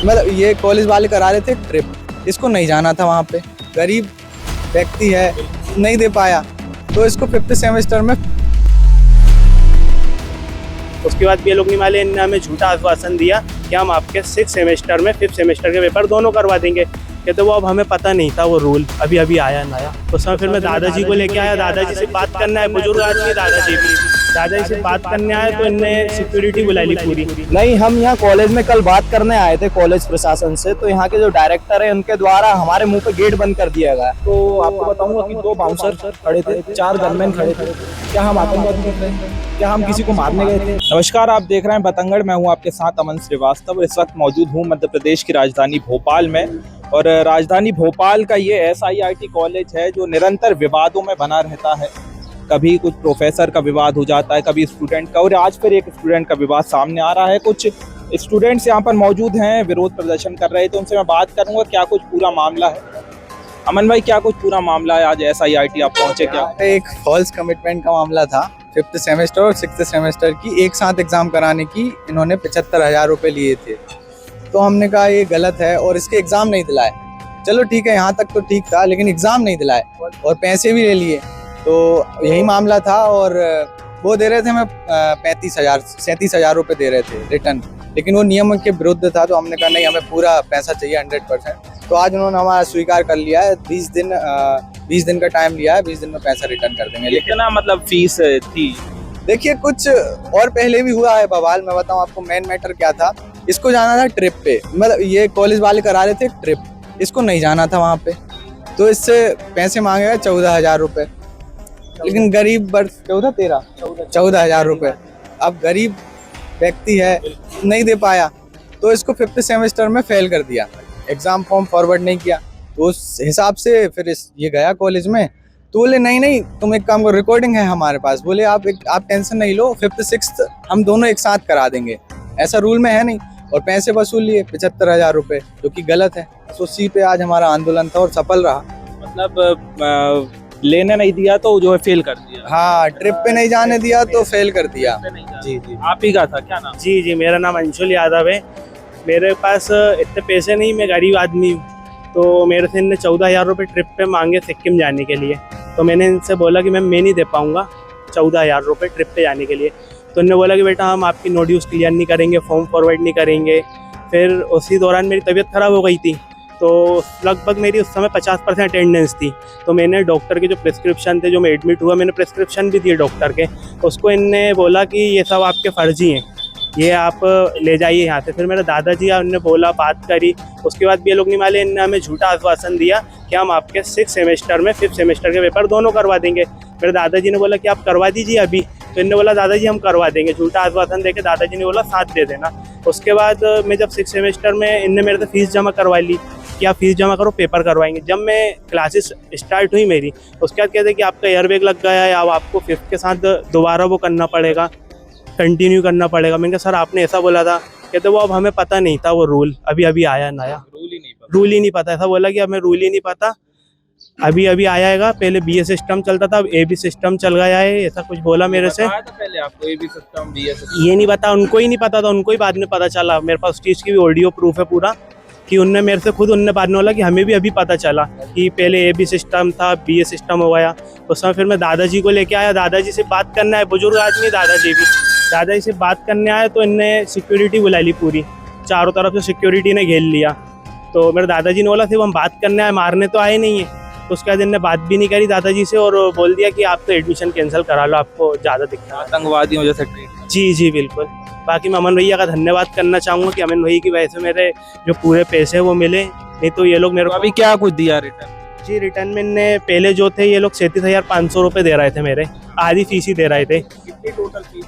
मतलब ये कॉलेज वाले करा रहे थे ट्रिप, इसको नहीं जाना था वहाँ पे, गरीब व्यक्ति है, नहीं दे पाया, तो इसको 5th सेमेस्टर में। उसके बाद भी ये लोग नहीं माने, इन्होंने हमें झूठा आश्वासन दिया कि हम आपके 6th सेमेस्टर में 5th सेमेस्टर के पेपर दोनों करवा देंगे। कहते वो अब हमें पता नहीं था, वो रूल अभी अभी आया नया। उस समय फिर मैं दादाजी को लेके आया, दादाजी से बात करना है, बुजुर्ग आदमी दादाजी से बात करने आए तो इनने सिक्योरिटी बुला ली पूरी। नहीं, हम यहाँ कॉलेज में कल बात करने आए थे कॉलेज प्रशासन से, तो यहाँ के जो डायरेक्टर है उनके द्वारा हमारे मुंह पे गेट बंद कर दिया गया। तो आपको बताऊंगा कि 2 बाउंसर खड़े थे, 4 गनमैन खड़े थे। क्या हम आतंकवादी कर रहे हैं? क्या हम किसी को मारने गए थे? नमस्कार, आप देख रहे हैं बतंगड़। मैं हूं आपके साथ अमन श्रीवास्तव। इस वक्त मौजूद हूं मध्य प्रदेश की राजधानी भोपाल में, और राजधानी भोपाल का ये SIRT कॉलेज है जो निरंतर विवादों में बना रहता है। कभी कुछ प्रोफेसर का विवाद हो जाता है, कभी स्टूडेंट का, और आज फिर एक स्टूडेंट का विवाद सामने आ रहा है। कुछ स्टूडेंट्स यहाँ पर मौजूद हैं, विरोध प्रदर्शन कर रहे थे, उनसे मैं बात करूंगा क्या कुछ पूरा मामला है। अमन भाई, क्या कुछ पूरा मामला है? आज SIRT आप पहुंचे क्या? एक फॉल्स कमिटमेंट का मामला था। 5th सेमेस्टर और 6th सेमेस्टर की एक साथ एग्जाम कराने की इन्होंने 75,000 रुपये लिए थे। तो हमने कहा ये गलत है और इसके एग्जाम नहीं दिलाए। चलो ठीक है, यहाँ तक तो ठीक था, लेकिन एग्जाम नहीं दिलाए और पैसे भी ले लिए। तो यही मामला था, और वो दे रहे थे हमें 37,000 रुपये दे रहे थे रिटर्न, लेकिन वो नियम के विरुद्ध था। तो हमने कहा नहीं, हमें पूरा पैसा चाहिए 100%। तो आज उन्होंने हमारा स्वीकार कर लिया है। 20 दिन का टाइम लिया है, 20 दिन में पैसा रिटर्न कर देंगे। कितना मतलब फीस थी? देखिए, कुछ और पहले भी हुआ है बवाल। मैं बताऊं आपको मेन मैटर क्या था। इसको जाना था ट्रिप पे, मतलब ये कॉलेज वाले करा रहे थे ट्रिप, इसको नहीं जाना था वहाँ पे। तो इससे पैसे मांगेगा 14,000 रुपये, लेकिन गरीब 14,000 रुपये। अब गरीब व्यक्ति है, नहीं दे पाया, तो इसको 5th सेमेस्टर में फेल कर दिया, एग्जाम फॉर्म फॉरवर्ड नहीं किया। तो उस हिसाब से फिर ये गया कॉलेज में। तो बोले नहीं, तुम एक काम करो, रिकॉर्डिंग है हमारे पास। बोले आप टेंशन नहीं लो, 5th 6th हम दोनों एक साथ करा देंगे, ऐसा रूल में है नहीं। और पैसे वसूल लिए 75,000 रुपये, जो कि गलत है। तो उसी पे आज हमारा आंदोलन था और सफल रहा। मतलब लेने नहीं दिया तो जो है फेल कर दिया। हाँ, ट्रिप पे नहीं जाने दिया तो फेल कर दिया। जी। आप ही का था क्या नाम? जी, मेरा नाम अंशुल यादव है। मेरे पास इतने पैसे नहीं, मैं गरीब आदमी हूँ। तो मेरे से इनने 14,000 रुपये ट्रिप पे मांगे सिक्किम जाने के लिए। तो मैंने इनसे बोला कि मैं नहीं दे पाऊँगा 14,000 रुपये ट्रिप पे जाने के लिए। तो इन्होंने बोला कि बेटा हम आपकी नो ड्यूज़ क्लियर नहीं करेंगे, फॉर्म फॉरवर्ड नहीं करेंगे। फिर उसी दौरान मेरी तबीयत ख़राब हो गई थी, तो लगभग मेरी उस समय 50% अटेंडेंस थी। तो मैंने डॉक्टर के जो प्रिस्क्रिप्शन थे, जो मैं एडमिट हुआ, मैंने प्रिस्क्रिप्शन भी दिए डॉक्टर के। उसको इनने बोला कि ये सब आपके फर्जी हैं, ये आप ले जाइए यहाँ से। फिर मेरे दादाजी उन्होंने बोला, बात करी। उसके बाद भी ये लोग नहीं माने, इन्होंने हमें झूठा आश्वासन दिया कि हम आपके 6th सेमेस्टर में 5th सेमेस्टर के पेपर दोनों करवा देंगे। मेरे दादाजी ने बोला कि आप करवा दीजिए अभी। तो इन्होंने बोला दादाजी हम करवा देंगे, झूठा आश्वासन देके दादाजी ने बोला साथ दे देना। उसके बाद मैं जब 6th सेमेस्टर में, इनने मेरे से फीस जमा करवा ली कि आप फीस जमा करो, पेपर करवाएंगे। जब मैं क्लासेस स्टार्ट हुई मेरी, उसके बाद कहते कि आपका एयर बैग लग गया है, अब आपको 5th के साथ दोबारा वो करना पड़ेगा, कंटिन्यू करना पड़ेगा। मैंने कहा सर आपने ऐसा बोला था। कहते वो अब हमें पता नहीं था, वो रूल अभी अभी आया नया, रूल ही नहीं पता। ऐसा बोला कि हमें रूल ही नहीं पता, अभी अभी आएगा। पहले BA सिस्टम चलता था, अब AB सिस्टम चल गया है, ऐसा कुछ बोला मेरे से। पहले आपको AB सिस्टम, BA सिस्टम ये नहीं पता, उनको ही नहीं पता था, उनको ही बाद में पता चला। मेरे पास उस चीज़ की भी ऑडियो प्रूफ है पूरा, कि उनने मेरे से खुद, उनने बाद में बोला कि हमें भी अभी पता चला कि पहले AB सिस्टम था, BA सिस्टम हो गया। उस समय फिर मैं दादाजी को लेके आया, दादाजी से बात करना है, बुजुर्ग आदमी दादाजी से बात करने आए तो इनने सिक्योरिटी बुला ली पूरी, चारों तरफ से सिक्योरिटी ने घेर लिया। तो मेरे दादाजी ने बोला सिर्फ हम बात करने आए, मारने तो आए नहीं है। तो उसके बाद इनने बात भी नहीं करी दादाजी से, और बोल दिया कि आप तो एडमिशन कैंसिल करा लो, आपको ज़्यादा दिखता है। आतंकवादियों जैसे ट्रीट। जी बिल्कुल। बाकी मैं अमन भैया का धन्यवाद करना चाहूँगा कि अमन भैया की वजह से मेरे जो पूरे पैसे वो मिले, नहीं तो ये लोग मेरे को अभी क्या कुछ दिया रिटर्न? जी, रिटर्न में इनने पहले जो थे ये लोग 37,500 रुपये दे रहे थे, मेरे आधी फीस ही दे रहे थे।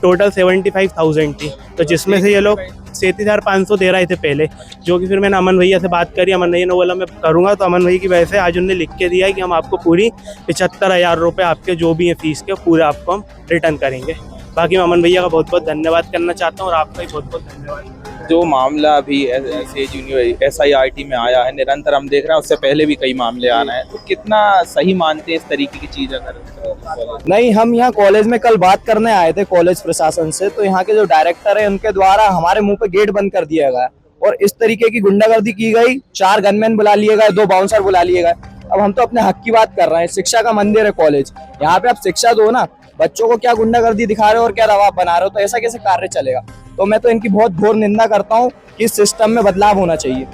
टोटल 75,000 थी, तो जिसमें से ये लोग 37,500 दे रहे थे पहले, जो कि फिर मैंने अमन भैया से बात करी। अमन भैया ने बोला मैं करूँगा, तो अमन भैया की वजह से आज उन्होंने लिख के दिया है कि हम आपको पूरी 75,000 रुपये आपके जो भी हैं फीस के, पूरे आपको हम रिटर्न करेंगे। बाकी मैं अमन भैया का बहुत बहुत धन्यवाद करना चाहता हूँ, और आपका भी बहुत बहुत धन्यवाद। जो मामला अभी SIRT में आया है, निरंतर हम देख रहे हैं, उससे पहले भी कई मामले आ रहे हैं, तो कितना सही मानते हैं इस तरीके की चीज? अगर नहीं, हम यहाँ कॉलेज में कल बात करने आए थे कॉलेज प्रशासन से, तो यहाँ के जो डायरेक्टर है उनके द्वारा हमारे मुंह पे गेट बंद कर दिया गया। और इस तरीके की गुंडागर्दी की गई, 4 गनमैन बुला लिए गए, 2 बाउंसर बुला लिए गए। अब हम तो अपने हक की बात कर रहे हैं, शिक्षा का मंदिर है कॉलेज, यहाँ पे आप शिक्षा दो ना, बच्चों को क्या गुंडागर्दी दिखा रहे हो और क्या रवाब बना रहे हो, तो ऐसा कैसे कार्य चलेगा। तो मैं तो इनकी बहुत घोर निंदा करता हूँ कि इस सिस्टम में बदलाव होना चाहिए।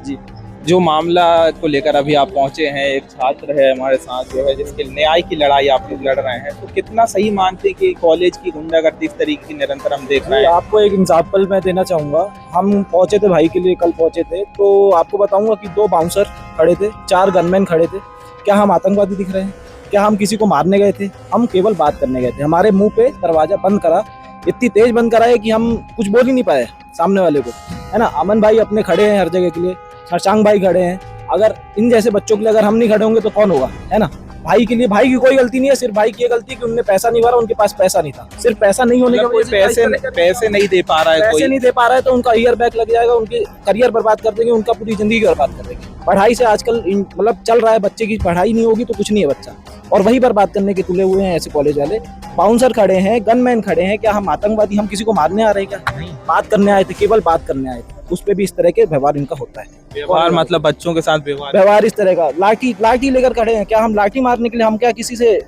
जी, जो मामला को लेकर अभी आप पहुंचे हैं, एक छात्र है हमारे साथ जो है जिसके न्याय की लड़ाई आप लोग लड़ रहे हैं, तो कितना सही मानते हैं कि कॉलेज की गुंडागर्दी इस तरीके की निरंतर हम देख रहे हैं? आपको एक एग्जाम्पल मैं देना चाहूंगा। हम पहुंचे थे भाई के लिए, कल पहुंचे थे, तो आपको बताऊंगा कि 2 बाउंसर खड़े थे, 4 गनमैन खड़े थे। क्या हम आतंकवादी दिख रहे हैं? क्या हम किसी को मारने गए थे? हम केवल बात करने गए थे। हमारे मुंह पे दरवाजा बंद करा, इतनी तेज बंद करा है कि हम कुछ बोल ही नहीं पाए सामने वाले को, है ना। अमन भाई अपने खड़े हैं हर जगह के लिए, शशांक भाई खड़े हैं। अगर इन जैसे बच्चों के लिए अगर हम नहीं खड़े होंगे तो कौन होगा, है ना। भाई के लिए, भाई की कोई गलती नहीं है, सिर्फ भाई की गलती कि उनने पैसा नहीं भरा, उनके पास पैसा नहीं था। सिर्फ पैसा नहीं होने की कोई वजह से पैसे नहीं दे पा रहा है, पैसे कोई नहीं दे पा रहा है तो उनका ईयर बैक लग जाएगा, उनकी करियर बर्बाद कर देंगे, उनका पूरी जिंदगी बर्बाद कर देंगे। पढ़ाई से आजकल मतलब चल रहा है, बच्चे की पढ़ाई नहीं होगी तो कुछ नहीं है बच्चा, और वही बर्बाद करने के तुले हुए हैं ऐसे कॉलेज वाले। बाउंसर खड़े हैं, गनमैन खड़े हैं। क्या हम आतंकवादी, हम किसी को मारने आ रहे हैं क्या? नहीं, बात करने आए थे, केवल बात करने आए थे। उस पे भी इस तरह के व्यवहार इनका होता है। व्यवहार मतलब बच्चों के साथ व्यवहार इस तरह का, लाठी लेकर खड़े हैं। क्या हम लाठी मारने के लिए, हम क्या किसी से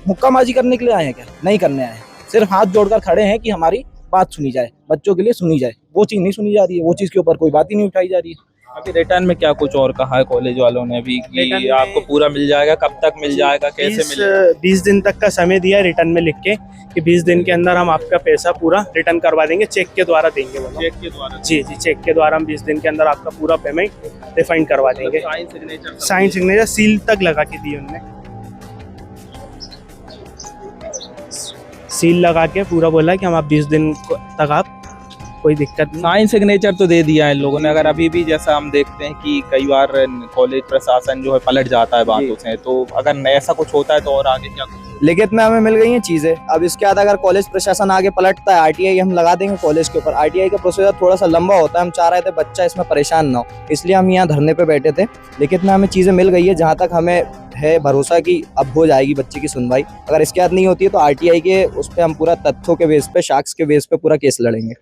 मुक्काबाजी करने के लिए आए हैं? क्या नहीं करने आए हैं, सिर्फ हाथ जोड़कर खड़े हैं कि हमारी बात सुनी जाए, बच्चों के लिए सुनी जाए। वो चीज नहीं सुनी जा रही है, वो चीज के ऊपर कोई बात ही नहीं उठाई जा रही है। अभी रिटर्न में क्या कुछ और कहा है कॉलेज वालों ने अभी कि आपको पूरा मिल जाएगा? कब तक मिल जाएगा, कैसे मिलेगा? 20 दिन तक का समय दिया रिटर्न में लिख के कि 20 दिन के अंदर हम आपका पैसा पूरा रिटर्न करवा देंगे, चेक के द्वारा देंगे। बोला चेक के द्वारा? जी, चेक के द्वारा हम 20 दिन के अंदर आपका पूरा पेमेंट रिफंड करवा देंगे। साइन सिग्नेचर सील तक लगा के दी उन्होंने, सील लगा के पूरा बोला कि हम आप 20 दिन तक आप कोई दिक्कत नहीं। साइन सिग्नेचर तो दे दिया है इन लोगों ने। अगर अभी भी जैसा हम देखते हैं कि कई बार कॉलेज प्रशासन जो है पलट जाता है बातों से, तो अगर ऐसा कुछ होता है तो और आगे क्या कुछ? लिखित में हमें मिल गई हैं चीजें। अब इसके बाद अगर कॉलेज प्रशासन आगे पलटता है, आरटीआई हम लगा देंगे कॉलेज के ऊपर। आरटीआई का प्रोसीजर थोड़ा सा लंबा होता है, हम चाह रहे थे बच्चा इसमें परेशान ना हो, इसलिए हम यहाँ धरने पे बैठे थे। लिखित में हमें चीजें मिल गई है, जहाँ तक हमें है भरोसा कि अब हो जाएगी बच्चे की सुनवाई। अगर इसके बाद नहीं होती है तो आरटीआई के उस पर हम पूरा तथ्यों के बेस पे, साक्ष्य के बेस पे पूरा केस लड़ेंगे।